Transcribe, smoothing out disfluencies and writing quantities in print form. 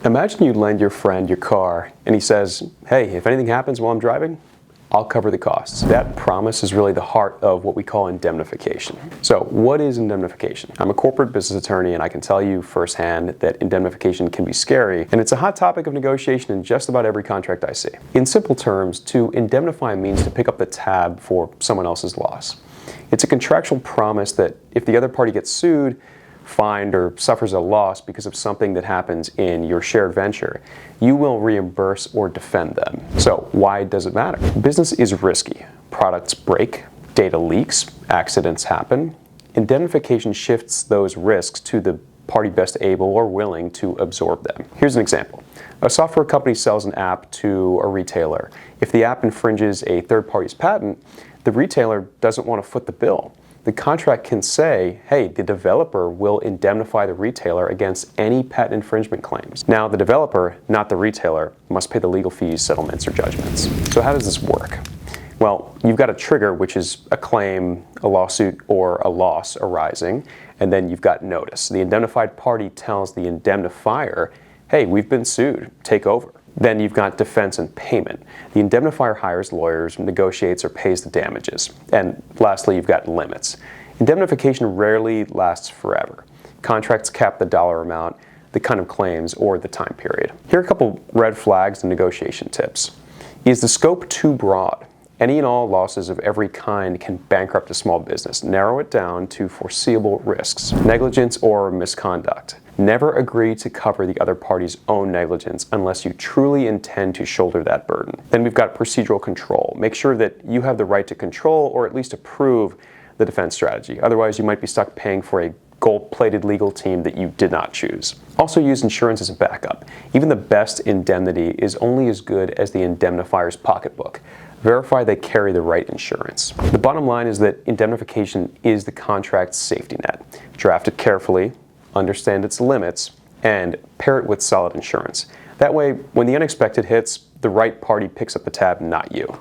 Imagine you lend your friend your car and he says, hey, if anything happens while I'm driving, I'll cover the costs. That promise is really the heart of what we call indemnification. So what is indemnification? I'm a corporate business attorney and I can tell you firsthand that indemnification can be scary, and it's a hot topic of negotiation in just about every contract I see. In simple terms, to indemnify means to pick up the tab for someone else's loss. It's a contractual promise that if the other party gets sued, fined, or suffers a loss because of something that happens in your shared venture, you will reimburse or defend them. So why does it matter? Business is risky. Products break, data leaks, accidents happen. Indemnification shifts those risks to the party best able or willing to absorb them. Here's an example. A software company sells an app to a retailer. If the app infringes a third party's patent, the retailer doesn't want to foot the bill. The contract can say, hey, the developer will indemnify the retailer against any patent infringement claims. Now, the developer, not the retailer, must pay the legal fees, settlements, or judgments. So how does this work? Well, you've got a trigger, which is a claim, a lawsuit, or a loss arising, and then you've got notice. The indemnified party tells the indemnifier, hey, we've been sued, take over. Then you've got defense and payment. The indemnifier hires lawyers, negotiates, or pays the damages. And lastly, you've got limits. Indemnification rarely lasts forever. Contracts cap the dollar amount, the kind of claims, or the time period. Here are a couple red flags and negotiation tips. Is the scope too broad? Any and all losses of every kind can bankrupt a small business. Narrow it down to foreseeable risks. Negligence or misconduct. Never agree to cover the other party's own negligence unless you truly intend to shoulder that burden. Then we've got procedural control. Make sure that you have the right to control or at least approve the defense strategy. Otherwise, you might be stuck paying for a gold-plated legal team that you did not choose. Also use insurance as a backup. Even the best indemnity is only as good as the indemnifier's pocketbook. Verify they carry the right insurance. The bottom line is that indemnification is the contract's safety net. Draft it carefully, understand its limits, and pair it with solid insurance. That way, when the unexpected hits, the right party picks up the tab, not you.